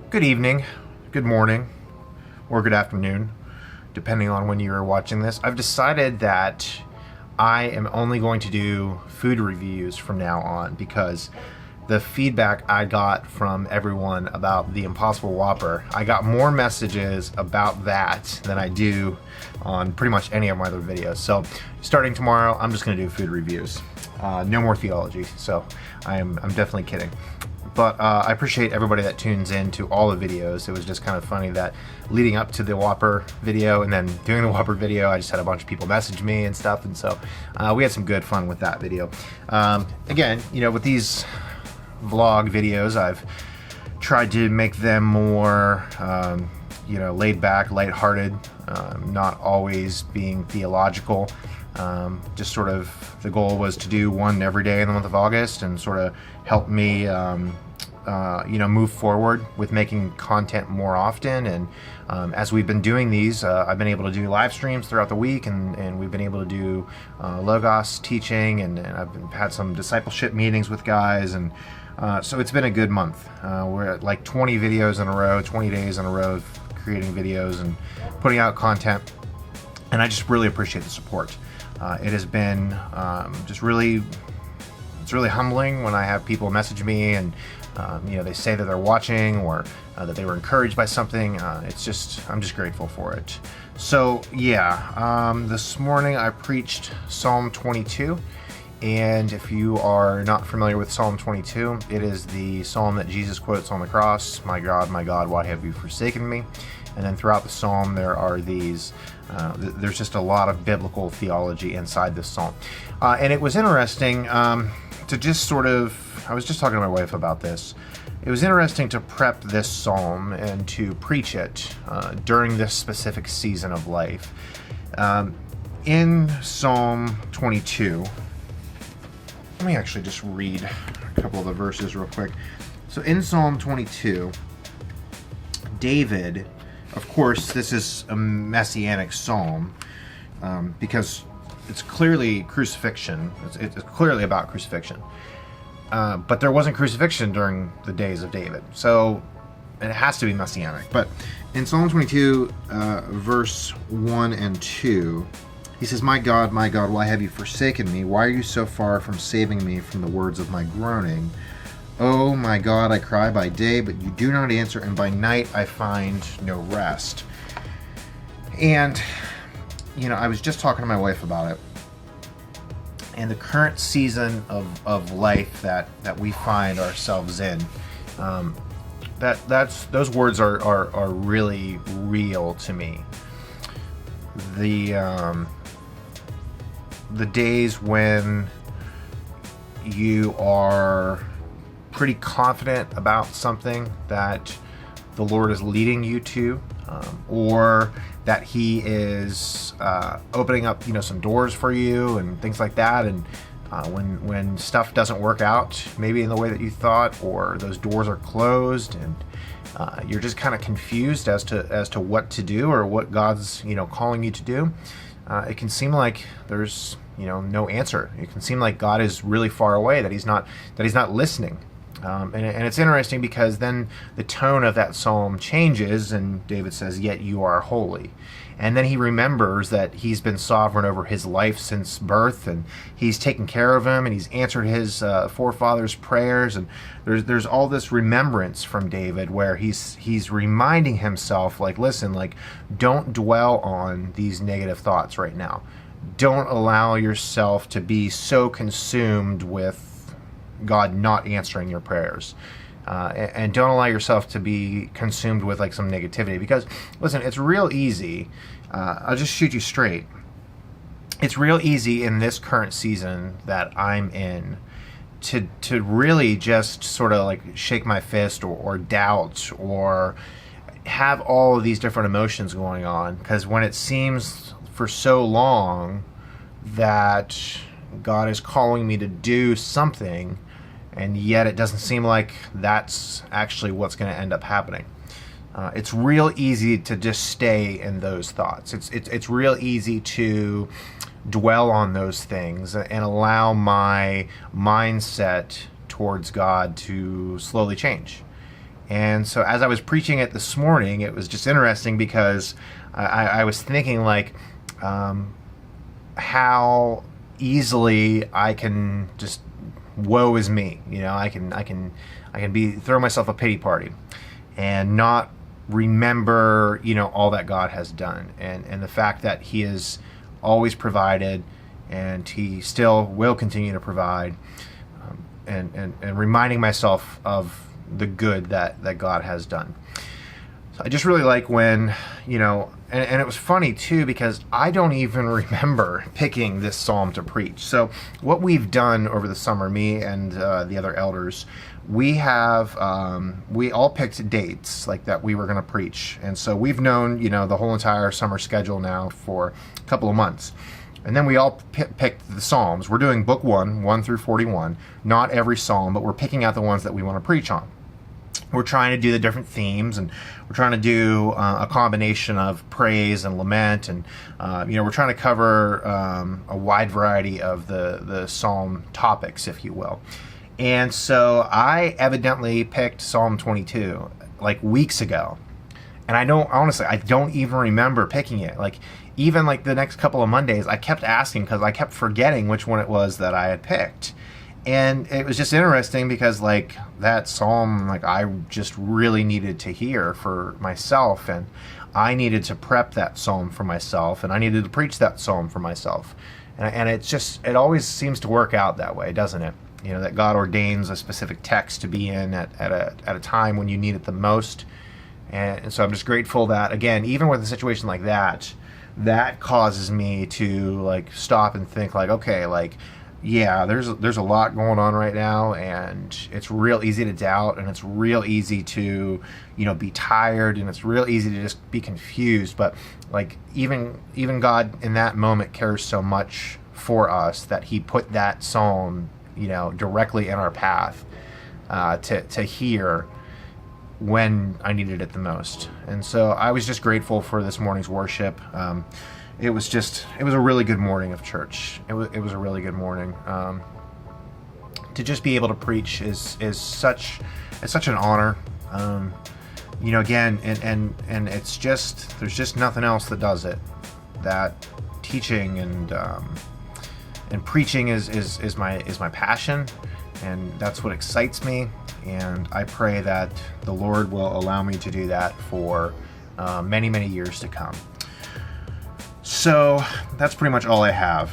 Good evening, good morning, or good afternoon, depending on when you're watching this. I've decided that I am only going to do food reviews from now on because the feedback I got from everyone about the Impossible Whopper, I got more messages about that than I do on pretty much any of my other videos. So starting tomorrow, I'm just going to do food reviews. No more theology, so I'm definitely kidding. But I appreciate everybody that tunes in to all the videos. It was just kind of funny that leading up to the Whopper video and then doing the Whopper video, I just had a bunch of people message me and stuff, and so we had some good fun with that video. Again, with these vlog videos, I've tried to make them more, laid back, lighthearted, not always being theological. Just sort of the goal was to do one every day in the month of August and sort of help me move forward with making content more often. And as we've been doing these, I've been able to do live streams throughout the week, and we've been able to do Logos teaching, and I've had some discipleship meetings with guys, and so it's been a good month. We're at like 20 videos in a row, 20 days in a row of creating videos and putting out content, and I just really appreciate the support. It has been it's really humbling when I have people message me and they say that they're watching or that they were encouraged by something. I'm just grateful for it. So yeah, this morning I preached Psalm 22, and if you are not familiar with Psalm 22, it is the psalm that Jesus quotes on the cross. My God, why have you forsaken me? And then throughout the psalm there are these there's just a lot of biblical theology inside this psalm. And it was interesting to just sort of, I was just talking to my wife about this. It was interesting to prep this psalm and to preach it during this specific season of life. In Psalm 22, let me actually just read a couple of the verses real quick. So in Psalm 22, David, of course, this is a messianic psalm because it's clearly crucifixion. It's clearly about crucifixion. But there wasn't crucifixion during the days of David. So it has to be messianic. But in Psalm 22, verse 1 and 2, he says, my God, why have you forsaken me? Why are you so far from saving me from the words of my groaning? Oh my God, I cry by day, but you do not answer, and by night I find no rest. And, I was just talking to my wife about it. And the current season of life that we find ourselves in, those words are really real to me. The days when you are pretty confident about something that the Lord is leading you to, or that He is opening up, some doors for you and things like that. And when stuff doesn't work out, maybe in the way that you thought, or those doors are closed, and you're just kind of confused as to what to do or what God's calling you to do. It can seem like there's no answer. It can seem like God is really far away, that He's not listening. And it's interesting because then the tone of that psalm changes, and David says, yet you are holy. And then he remembers that he's been sovereign over his life since birth, and he's taken care of him, and he's answered his forefathers' prayers. And there's all this remembrance from David where he's reminding himself, listen, don't dwell on these negative thoughts right now. Don't allow yourself to be so consumed with God not answering your prayers, and don't allow yourself to be consumed with some negativity, because listen, it's real easy. I'll just shoot you straight. It's real easy in this current season that I'm in to really just sort of shake my fist or doubt or have all of these different emotions going on, because when it seems for so long that God is calling me to do something, and yet it doesn't seem like that's actually what's going to end up happening. It's real easy to just stay in those thoughts. It's real easy to dwell on those things and allow my mindset towards God to slowly change. And so as I was preaching it this morning, it was just interesting because I was thinking like how easily I can just woe is me. I can throw myself a pity party and not remember all that God has done, and the fact that He has always provided, and He still will continue to provide, and reminding myself of the good that God has done. So I just really like when, and it was funny too, because I don't even remember picking this psalm to preach. So what we've done over the summer, me and the other elders, we all picked dates like that we were going to preach. And so we've known, the whole entire summer schedule now for a couple of months. And then we all picked the Psalms. We're doing book 1 through 41, not every psalm, but we're picking out the ones that we want to preach on. We're trying to do the different themes, and we're trying to do a combination of praise and lament, and we're trying to cover a wide variety of the psalm topics, if you will. And so I evidently picked Psalm 22 like weeks ago, and I don't even remember picking it. Like even like the next couple of Mondays, I kept asking because I kept forgetting which one it was that I had picked. And it was just interesting because like that psalm, like I just really needed to hear for myself, and I needed to prep that psalm for myself, and I needed to preach that psalm for myself. And it always seems to work out that way, doesn't it? That God ordains a specific text to be in at a time when you need it the most. And so I'm just grateful that, again, even with a situation like that causes me to like stop and think like, okay, like, yeah, there's a lot going on right now, and it's real easy to doubt, and it's real easy to be tired, and it's real easy to just be confused. But like even God in that moment cares so much for us that He put that psalm directly in our path to hear when I needed it the most. And so I was just grateful for this morning's worship. It was a really good morning of church. It was a really good morning. To just be able to preach is such an honor. Again, and it's just, there's just nothing else that does it. That teaching and preaching is my passion, and that's what excites me. And I pray that the Lord will allow me to do that for many, many years to come. So that's pretty much all I have.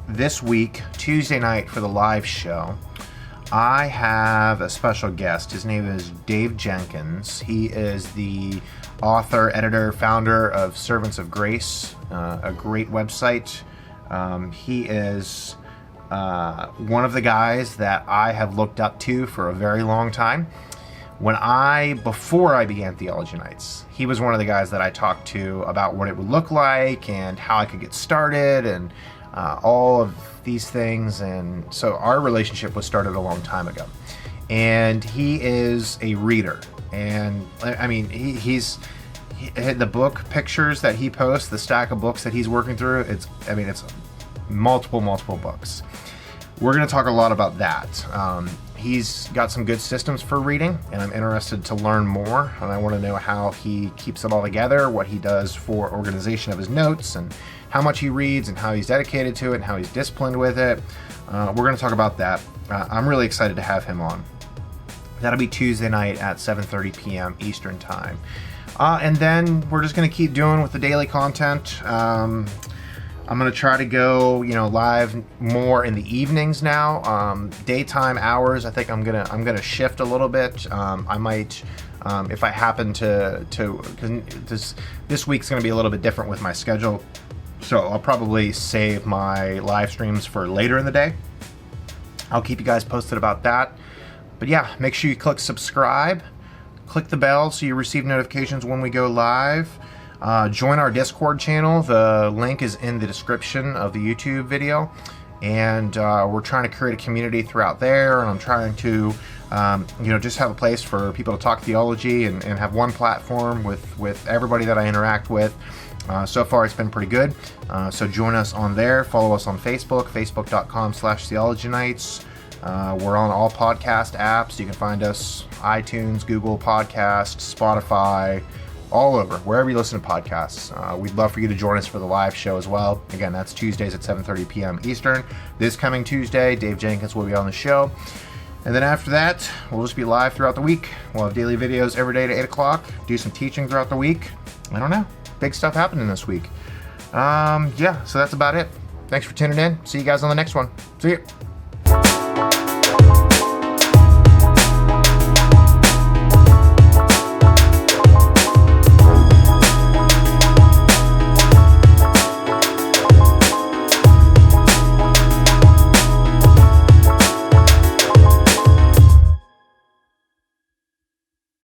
This week, Tuesday night for the live show, I have a special guest. His name is Dave Jenkins. He is the author, editor, founder of Servants of Grace, a great website. He is one of the guys that I have looked up to for a very long time. Before I began Theology Nights, he was one of the guys that I talked to about what it would look like and how I could get started and all of these things. And so our relationship was started a long time ago. And he is a reader. And I mean, he's the book pictures that he posts, the stack of books that he's working through, it's multiple books. We're going to talk a lot about that. He's got some good systems for reading, and I'm interested to learn more, and I want to know how he keeps it all together, what he does for organization of his notes, and how much he reads, and how he's dedicated to it, and how he's disciplined with it. We're going to talk about that. I'm really excited to have him on. That'll be Tuesday night at 7:30 p.m. Eastern Time. And then we're just going to keep doing with the daily content. I'm going to try to go, live more in the evenings now. Daytime hours, I think I'm gonna shift a little bit. I might, if I happen to, because this week's going to be a little bit different with my schedule. So I'll probably save my live streams for later in the day. I'll keep you guys posted about that. But yeah, make sure you click subscribe, click the bell so you receive notifications when we go live. Join our Discord channel. The link is in the description of the YouTube video. And we're trying to create a community throughout there. And I'm trying to, just have a place for people to talk theology and have one platform with everybody that I interact with. So far, it's been pretty good. So join us on there. Follow us on Facebook, facebook.com/Theology Nights. We're on all podcast apps. You can find us iTunes, Google Podcasts, Spotify, all over, wherever you listen to podcasts. We'd love for you to join us for the live show as well. Again, that's Tuesdays at 7:30 p.m. Eastern. This coming Tuesday, Dave Jenkins will be on the show. And then after that, we'll just be live throughout the week. We'll have daily videos every day at 8 o'clock, do some teaching throughout the week. I don't know. Big stuff happening this week. Yeah, so that's about it. Thanks for tuning in. See you guys on the next one. See you.